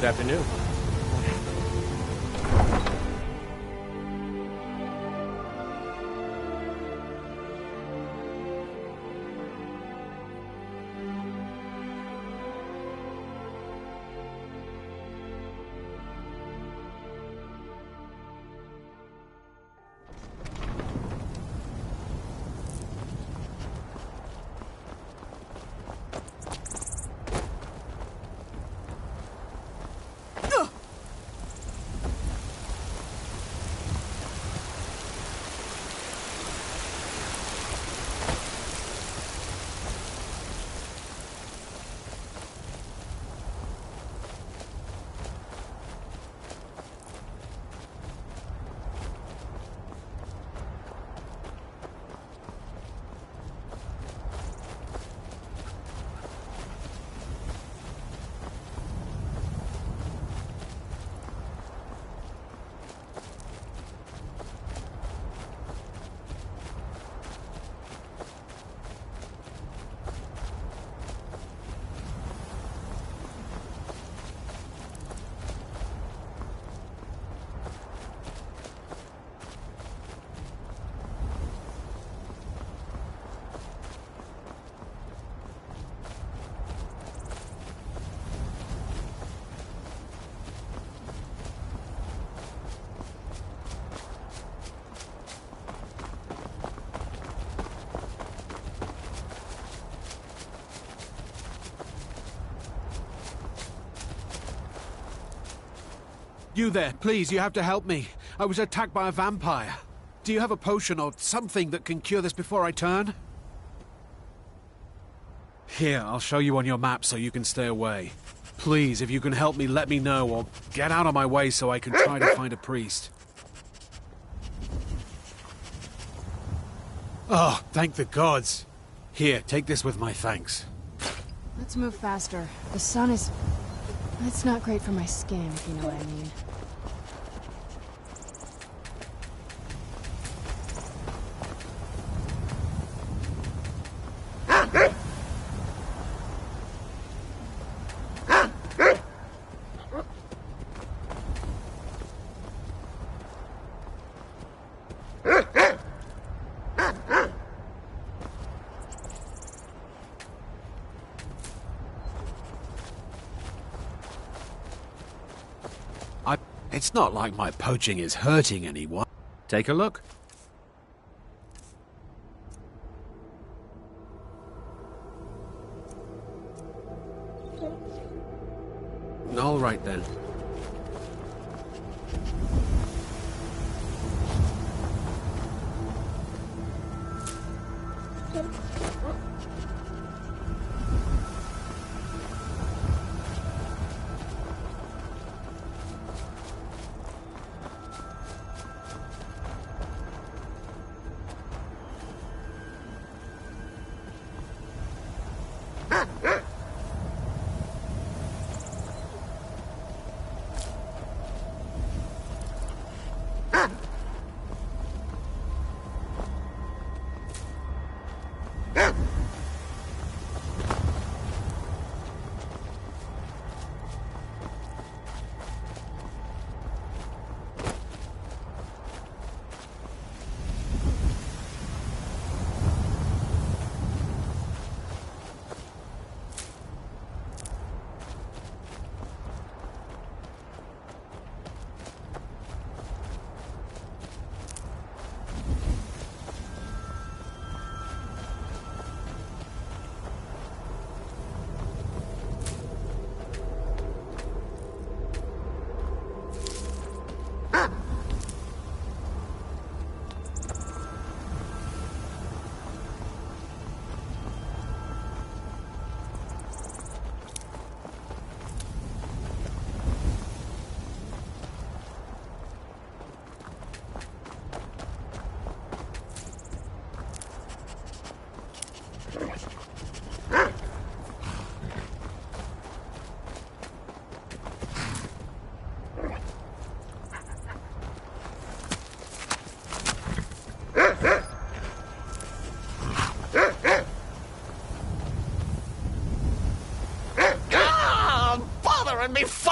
Good afternoon. You there, please, you have to help me. I was attacked by a vampire. Do you have a potion or something that can cure this before I turn? Here, I'll show you on your map so you can stay away. Please, if you can help me, let me know, or get out of my way so I can try to find a priest. Oh, thank the gods. Here, take this with my thanks. Let's move faster. The sun is... It's not great for my skin, if you know what I mean. It's not like my poaching is hurting anyone. Take a look. All right then.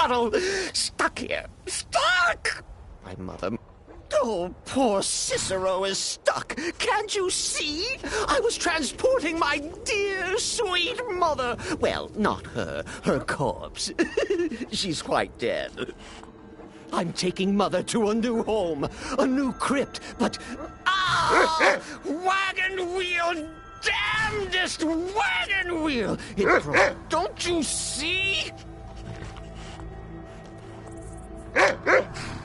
funnel. Stuck here. Stuck! My mother... Oh, poor Cicero is stuck. Can't you see? I was transporting my dear, sweet mother. Well, not her. Her corpse. She's quite dead. I'm taking Mother to a new home, a new crypt, but... Ah! Wagon wheel! Damnedest wagon wheel! It broke. Don't you see?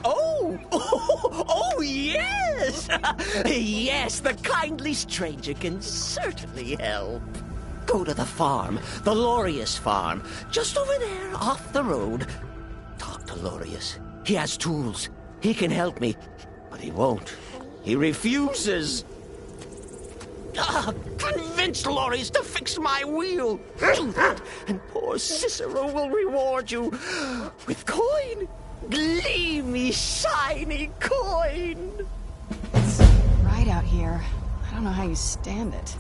Oh, yes! Yes, the kindly stranger can certainly help. Go to the farm, the Lorius farm, just over there, off the road. Talk to Lorius. He has tools. He can help me, but he won't. He refuses. Convince Lorius to fix my wheel. Do that, and poor Cicero will reward you with coin. Gleamy, shiny coin! It's right out here. I don't know how you stand it.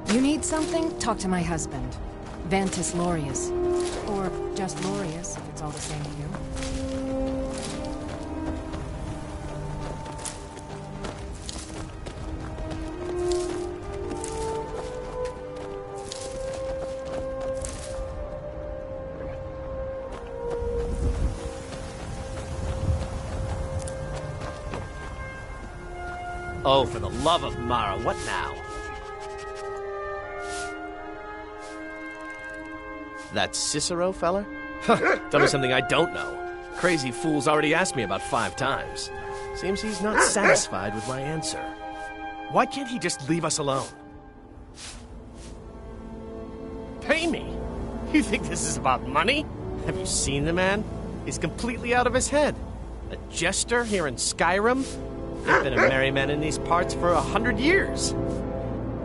You need something? Talk to my husband. Vantus Lorius. Or just Lorius, if it's all the same to you. Oh, for the love of Mara, what now? That Cicero feller? Tell me something I don't know. Crazy fool's already asked me about 5 times. Seems he's not satisfied with my answer. Why can't he just leave us alone? Pay me? You think this is about money? Have you seen the man? He's completely out of his head. A jester here in Skyrim? He's been a merry man in these parts for 100 years.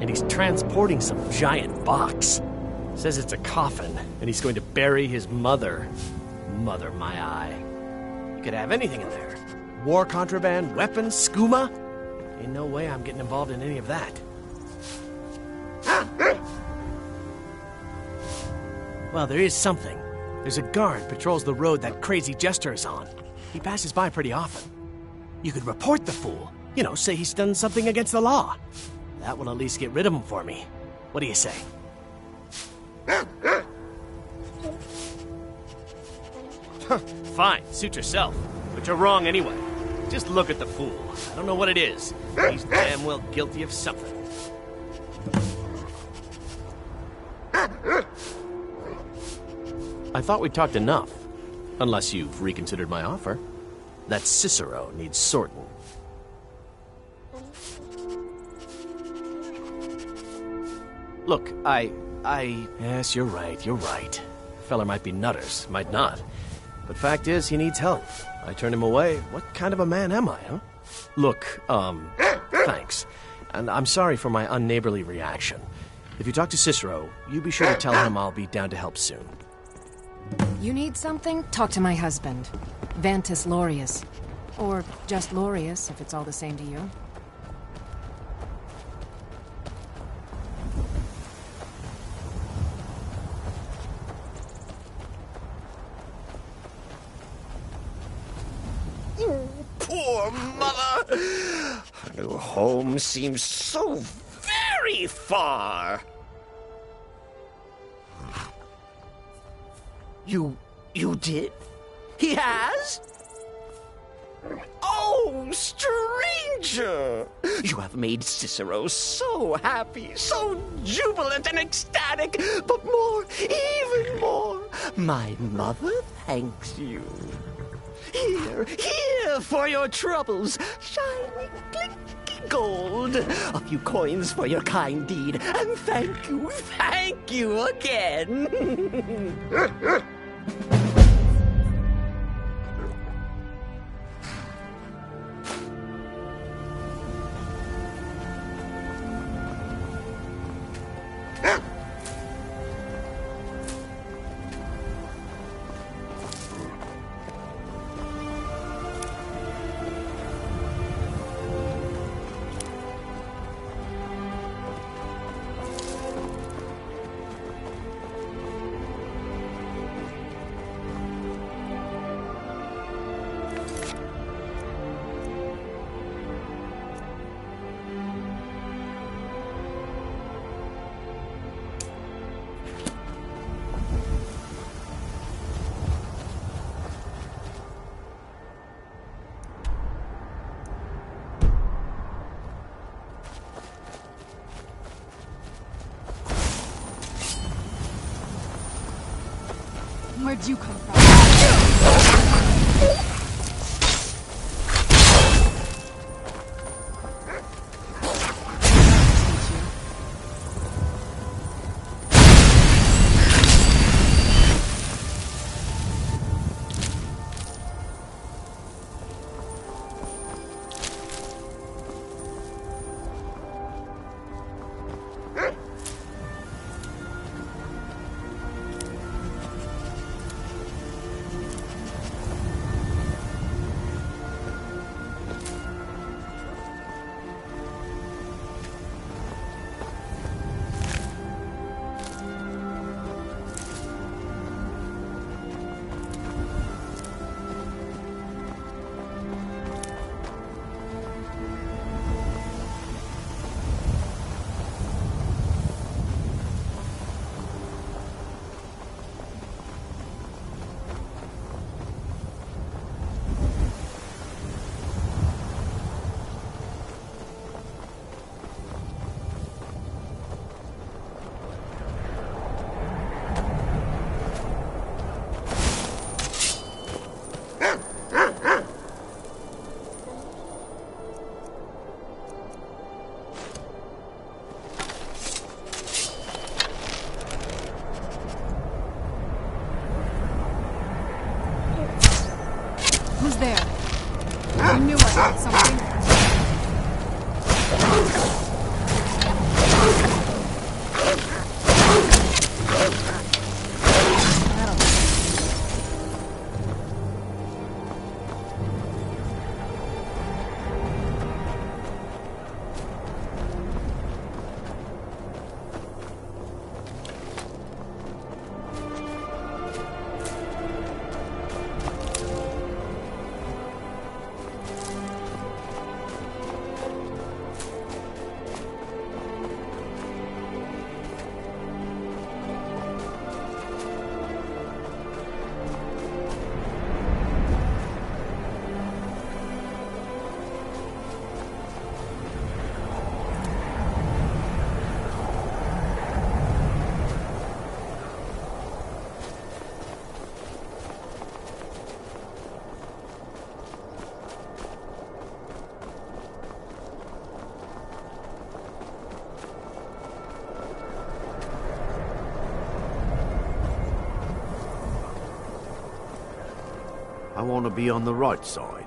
And he's transporting some giant box. Says it's a coffin, and he's going to bury his mother. Mother, my eye. You could have anything in there. War contraband, weapons, skooma. Ain't no way I'm getting involved in any of that. Well, there is something. There's a guard patrols the road that crazy jester is on. He passes by pretty often. You could report the fool. You know, say he's done something against the law. That will at least get rid of him for me. What do you say? Fine, suit yourself. But you're wrong anyway. Just look at the fool. I don't know what it is. He's damn well guilty of something. I thought we talked enough. Unless you've reconsidered my offer. That Cicero needs sorting. Look, Yes, you're right. Feller might be nutters, might not. But fact is, he needs help. I turned him away. What kind of a man am I, huh? Look, thanks. And I'm sorry for my unneighborly reaction. If you talk to Cicero, you be sure to tell him I'll be down to help soon. You need something? Talk to my husband. Vantis Lorius. Or just Lorius, if it's all the same to you. Poor mother! Her new home seems so very far. You did? He has? Oh, stranger! You have made Cicero so happy, so jubilant and ecstatic, but more, even more, my mother thanks you. Here for your troubles, shiny, clicky gold. A few coins for your kind deed, and thank you again. Where'd you come from? Who's there? I knew I heard something. I want to be on the right side.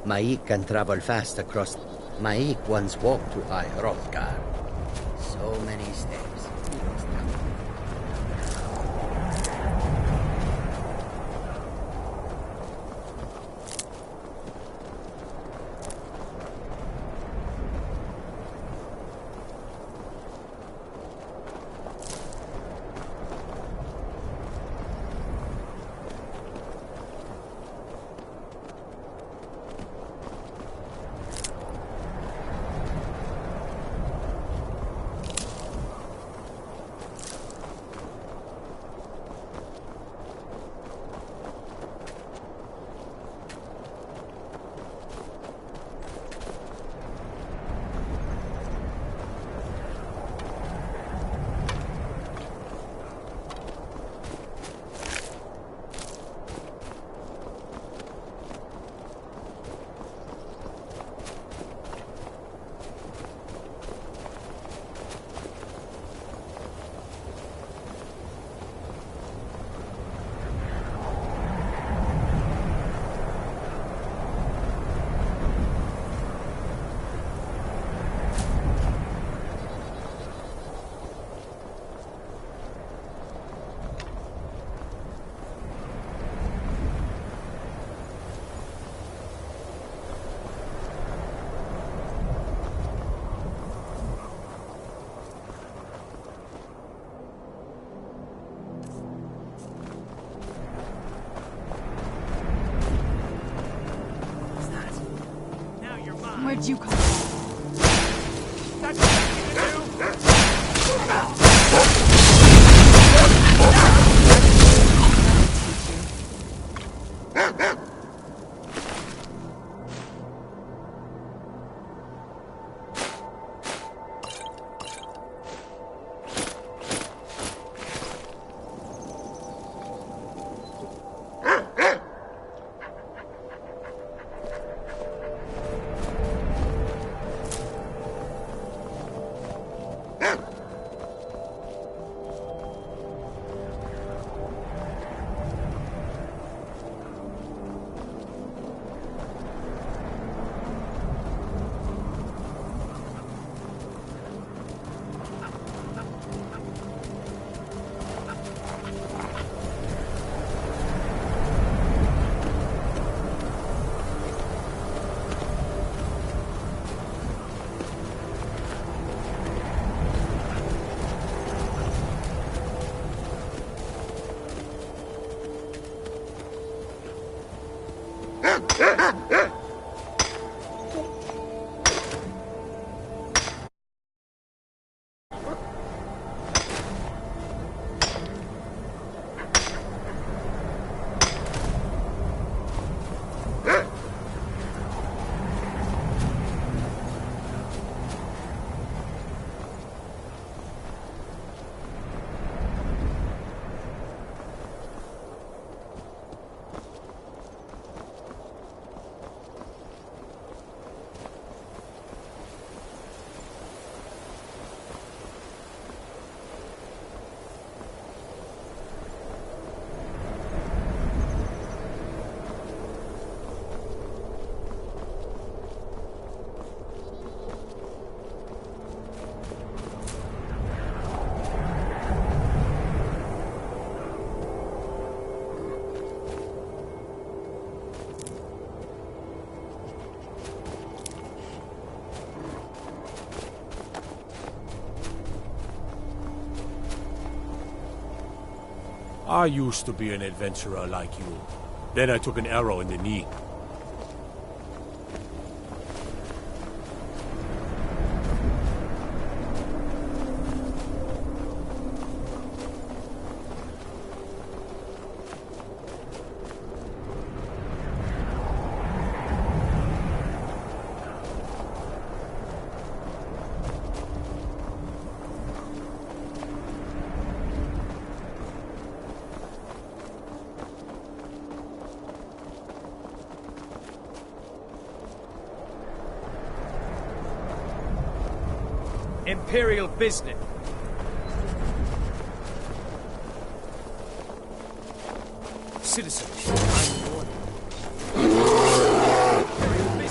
Maik can travel fast across... Maik once walked to Hrothgar. So many steps. He must have... Where'd you come from? That's what you do! I used to be an adventurer like you. Then I took an arrow in the knee. Imperial business. Citizen, I'm warning you. Imperial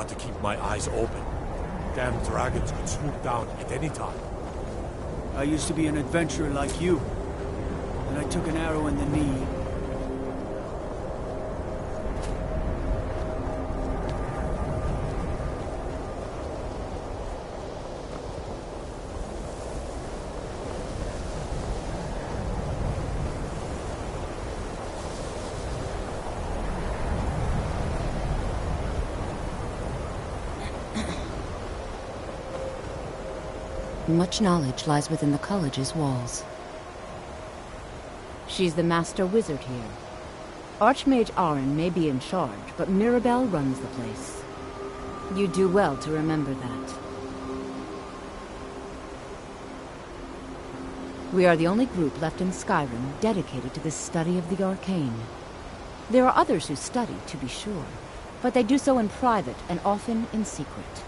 got to keep my eyes open. Damn dragons could swoop down at any time. I used to be an adventurer like you. And I took an arrow in the knee. Much knowledge lies within the college's walls. She's the master wizard here. Archmage Aaron may be in charge, but Mirabelle runs the place. You do well to remember that. We are the only group left in Skyrim dedicated to the study of the arcane. There are others who study, to be sure, but they do so in private and often in secret.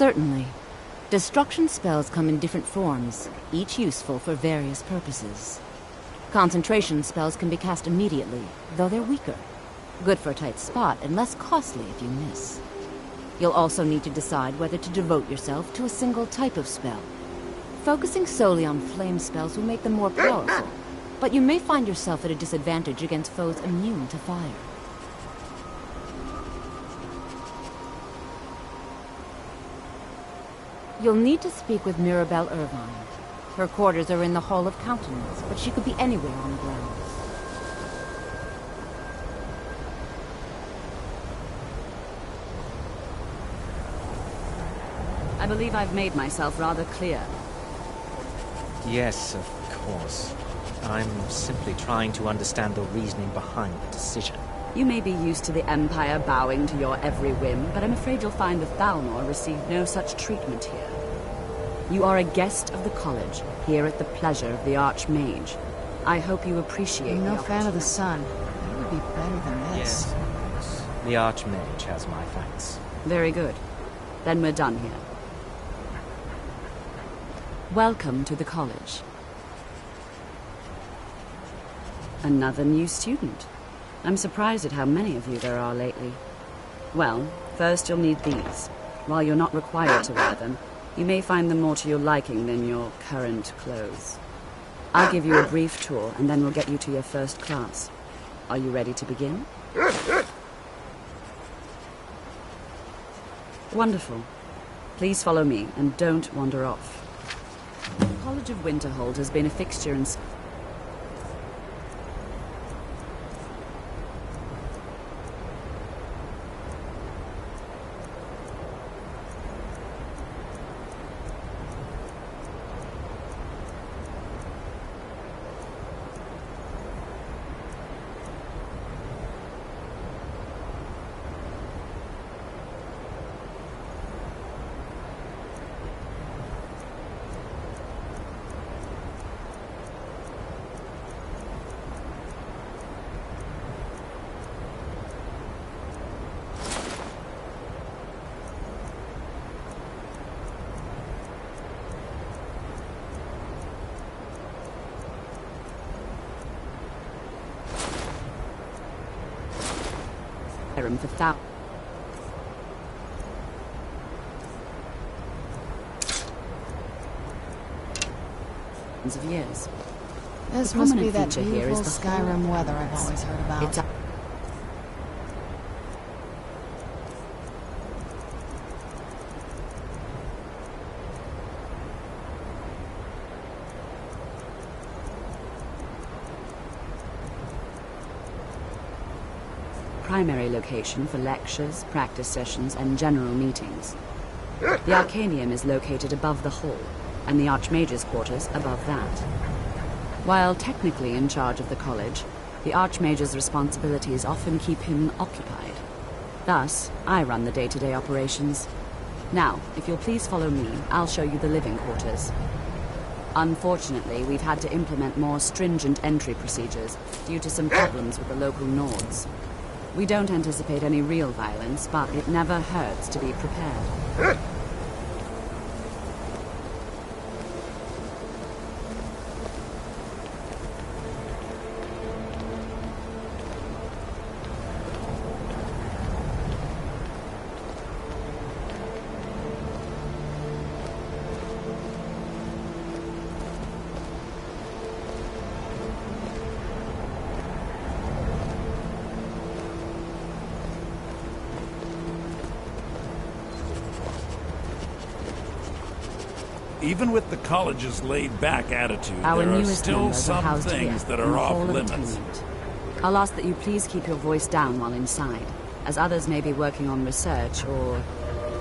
Certainly. Destruction spells come in different forms, each useful for various purposes. Concentration spells can be cast immediately, though they're weaker. Good for a tight spot and less costly if you miss. You'll also need to decide whether to devote yourself to a single type of spell. Focusing solely on flame spells will make them more powerful, but you may find yourself at a disadvantage against foes immune to fire. You'll need to speak with Mirabelle Irvine. Her quarters are in the Hall of Countenance, but she could be anywhere on the grounds. I believe I've made myself rather clear. Yes, of course. I'm simply trying to understand the reasoning behind the decision. You may be used to the Empire bowing to your every whim, but I'm afraid you'll find the Thalmor received no such treatment here. You are a guest of the college, here at the pleasure of the Archmage. I hope you appreciate I'm no the fan of the sun. It would be better than this. Yes. The Archmage has my thanks. Very good. Then we're done here. Welcome to the college. Another new student. I'm surprised at how many of you there are lately. Well, first you'll need these. While you're not required to wear them, you may find them more to your liking than your current clothes. I'll give you a brief tour, and then we'll get you to your first class. Are you ready to begin? Wonderful. Please follow me, and don't wander off. The College of Winterhold has been a fixture in Skyrim for thousands of years. This The must be prominent that feature here is beautiful the Skyrim hall. weather I've always heard about. It's a primary location for lectures, practice sessions, and general meetings. The Arcanium is located above the hall, and the Archmage's quarters above that. While technically in charge of the college, the Archmage's responsibilities often keep him occupied. Thus, I run the day-to-day operations. Now, if you'll please follow me, I'll show you the living quarters. Unfortunately, we've had to implement more stringent entry procedures due to some problems with the local Nords. We don't anticipate any real violence, but it never hurts to be prepared. Even with the college's laid-back attitude, Our there are newest still members are some housed things here, that in are the Hall off of limits. Atonement. I'll ask that you please keep your voice down while inside, as others may be working on research or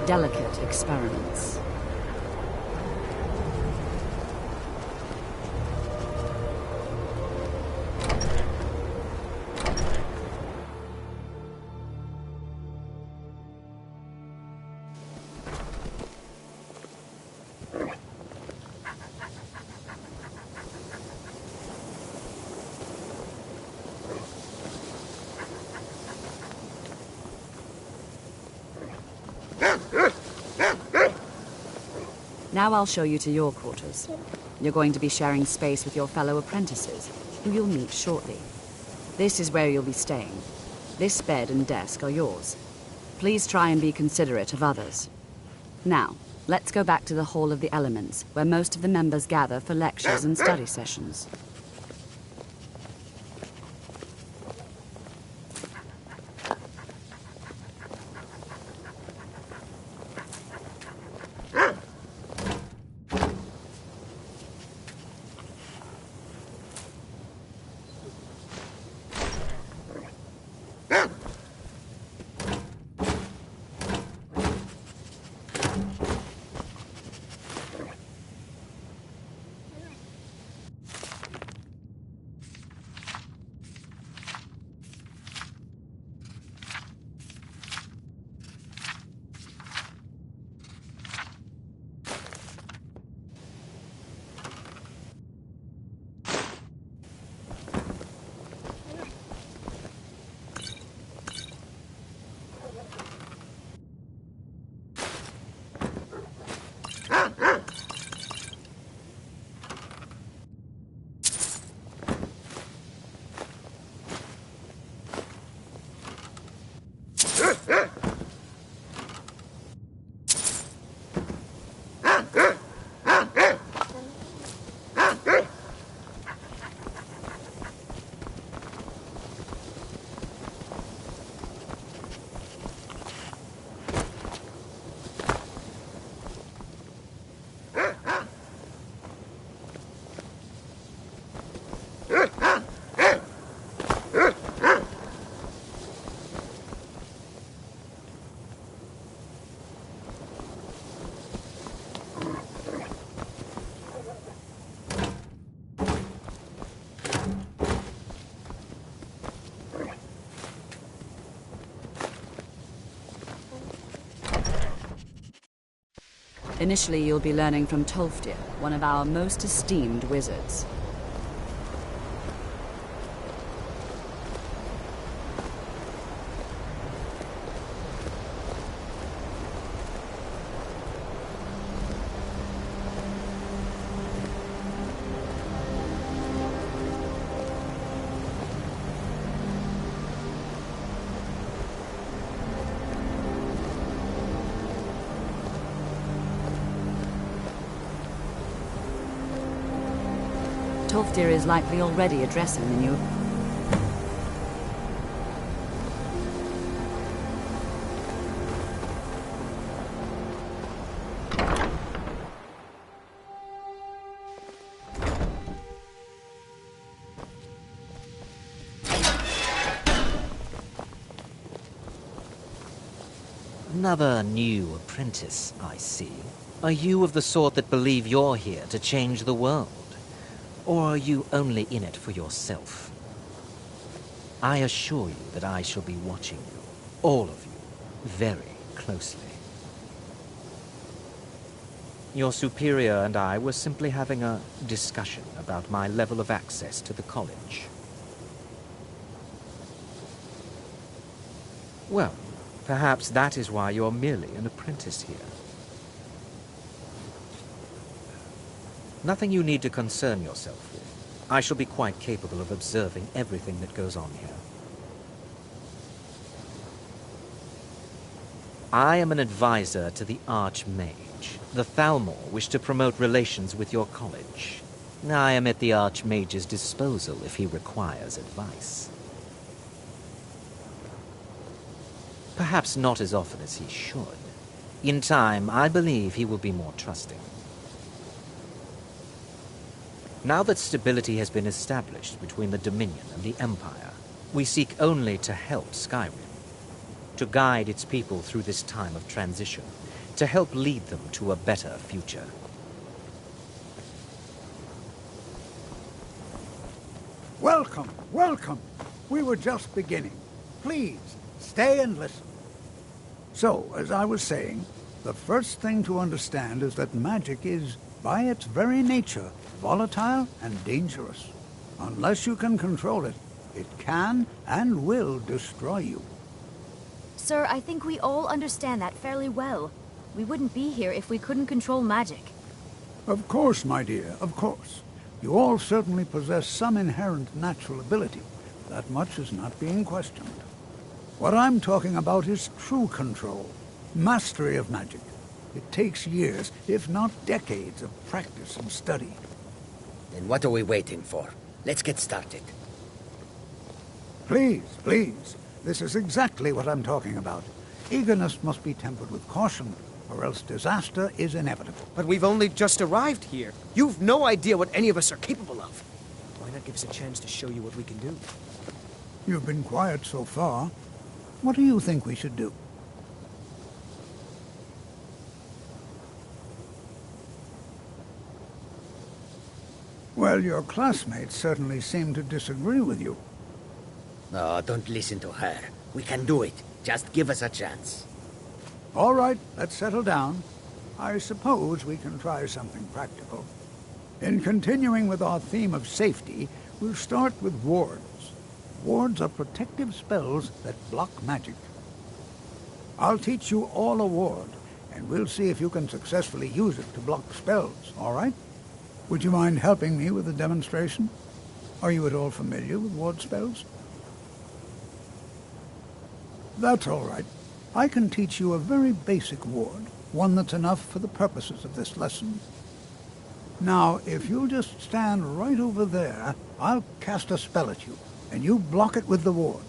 delicate experiments. Now I'll show you to your quarters. You're going to be sharing space with your fellow apprentices, who you'll meet shortly. This is where you'll be staying. This bed and desk are yours. Please try and be considerate of others. Now, let's go back to the Hall of the Elements, where most of the members gather for lectures and study sessions. Initially, you'll be learning from Tolfdir, one of our most esteemed wizards. Tolfdir is likely already addressing the new... Another new apprentice, I see. Are you of the sort that believe you're here to change the world? Or are you only in it for yourself? I assure you that I shall be watching you, all of you, very closely. Your superior and I were simply having a discussion about my level of access to the college. Well, perhaps that is why you're merely an apprentice here. Nothing you need to concern yourself with. I shall be quite capable of observing everything that goes on here. I am an advisor to the Archmage. The Thalmor wish to promote relations with your college. I am at the Archmage's disposal if he requires advice. Perhaps not as often as he should. In time, I believe he will be more trusting. Now that stability has been established between the Dominion and the Empire, we seek only to help Skyrim, to guide its people through this time of transition, to help lead them to a better future. Welcome, welcome. We were just beginning. Please, stay and listen. So, as I was saying, the first thing to understand is that magic is, by its very nature, volatile and dangerous. Unless you can control it, it can and will destroy you. Sir, I think we all understand that fairly well. We wouldn't be here if we couldn't control magic. Of course, my dear, of course. You all certainly possess some inherent natural ability. That much is not being questioned. What I'm talking about is true control, mastery of magic. It takes years, if not decades, of practice and study. Then what are we waiting for? Let's get started. Please, please. This is exactly what I'm talking about. Eagerness must be tempered with caution, or else disaster is inevitable. But we've only just arrived here. You've no idea what any of us are capable of. Why not give us a chance to show you what we can do? You've been quiet so far. What do you think we should do? Well, your classmates certainly seem to disagree with you. No, don't listen to her. We can do it. Just give us a chance. All right, let's settle down. I suppose we can try something practical. In continuing with our theme of safety, we'll start with wards. Wards are protective spells that block magic. I'll teach you all a ward, and we'll see if you can successfully use it to block spells, all right? Would you mind helping me with the demonstration? Are you at all familiar with ward spells? That's all right. I can teach you a very basic ward, one that's enough for the purposes of this lesson. Now, if you'll just stand right over there, I'll cast a spell at you, and you block it with the ward.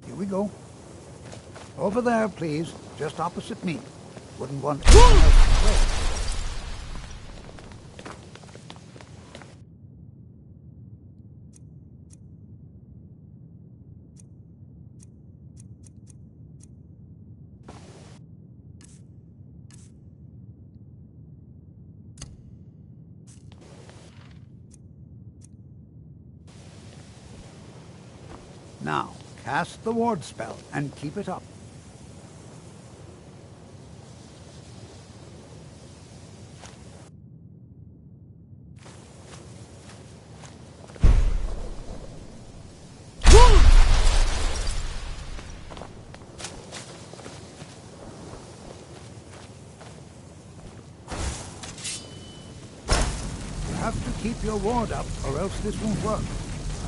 Here we go. Over there, please. Just opposite me. Wouldn't want anyone else to play. Now, cast the ward spell and keep it up. You have to keep your ward up, or else this won't work.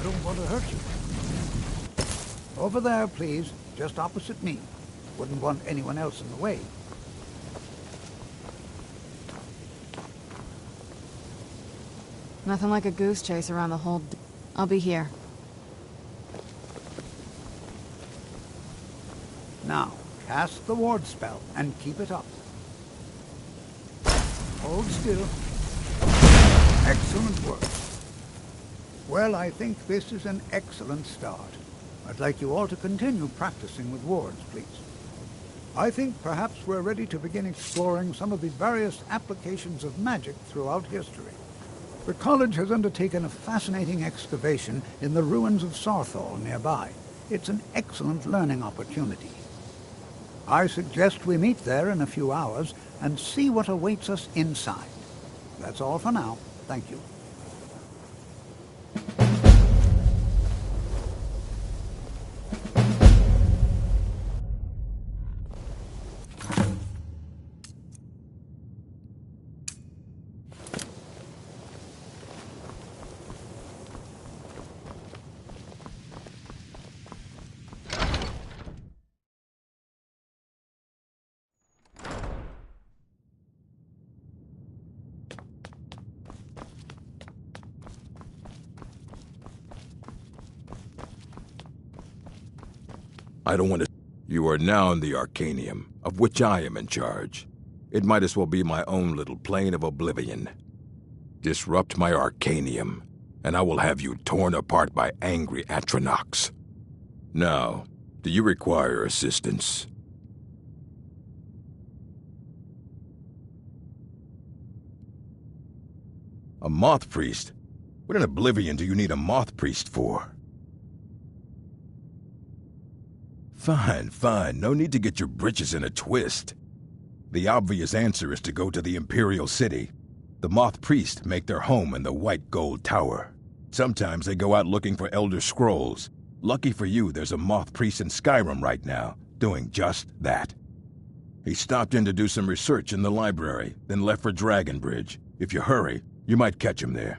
I don't want to hurt you. Over there, please. Just opposite me. Wouldn't want anyone else in the way. Nothing like a goose chase around the whole... I'll be here. Now, cast the ward spell and keep it up. Hold still. Excellent work. Well, I think this is an excellent start. I'd like you all to continue practicing with wards, please. I think perhaps we're ready to begin exploring some of the various applications of magic throughout history. The college has undertaken a fascinating excavation in the ruins of Sarthal nearby, It's an excellent learning opportunity. I suggest we meet there in a few hours and see what awaits us inside. That's all for now. Thank you. I don't want to... You are now in the Arcanium, of which I am in charge. It might as well be my own little plane of oblivion. Disrupt my Arcanium, and I will have you torn apart by angry Atronachs. Now, do you require assistance? A Moth Priest? What in Oblivion do you need a Moth Priest for? Fine, fine. No need to get your britches in a twist. The obvious answer is to go to the Imperial City. The Moth Priest make their home in the White Gold Tower. Sometimes they go out looking for Elder Scrolls. Lucky for you, there's a Moth Priest in Skyrim right now, doing just that. He stopped in to do some research in the library, then left for Dragonbridge. If you hurry, you might catch him there.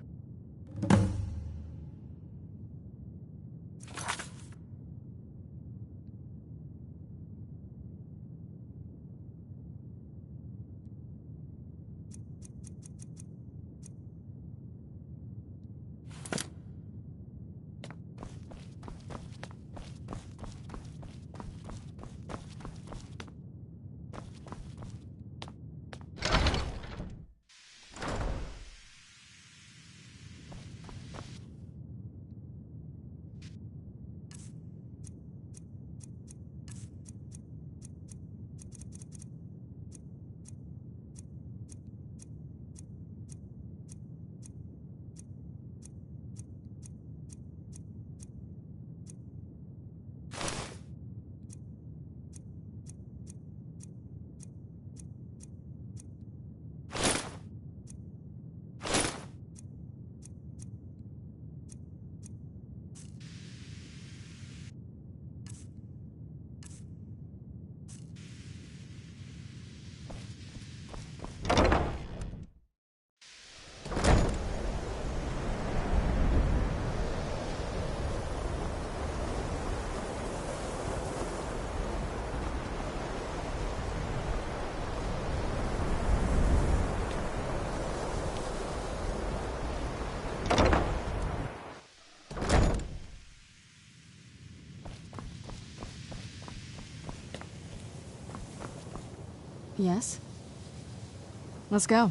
Yes? Let's go.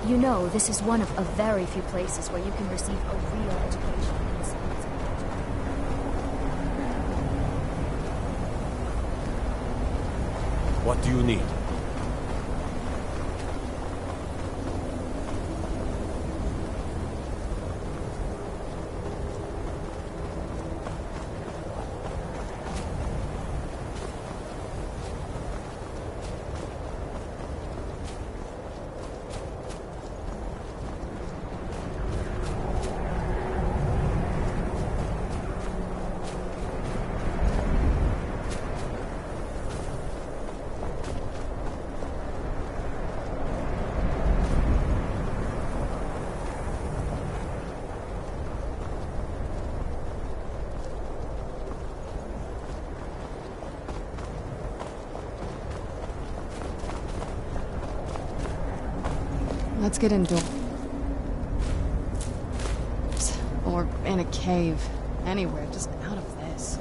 You know, this is one of a very few places where you can receive a real education in the science of magic. What do you need? Let's get indoors. Or in a cave. Anywhere, just out of this.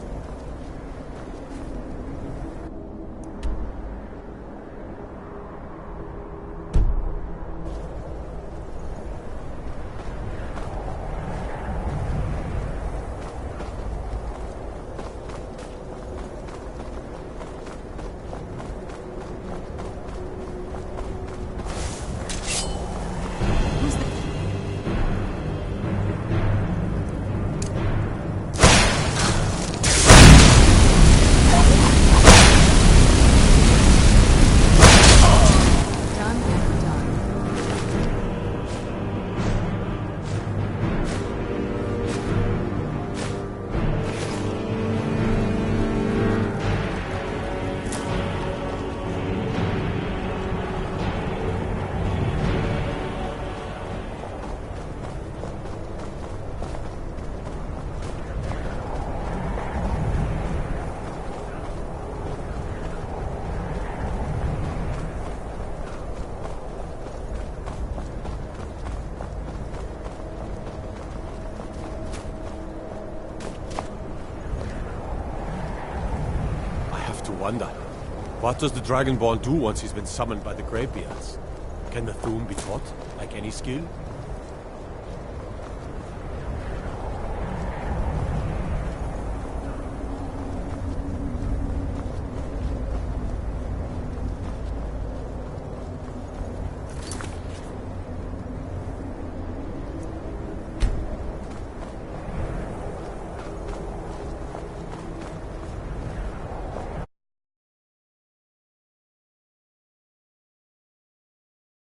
Wonder, what does the Dragonborn do once he's been summoned by the Greybeards? Can the Thum be taught, like any skill?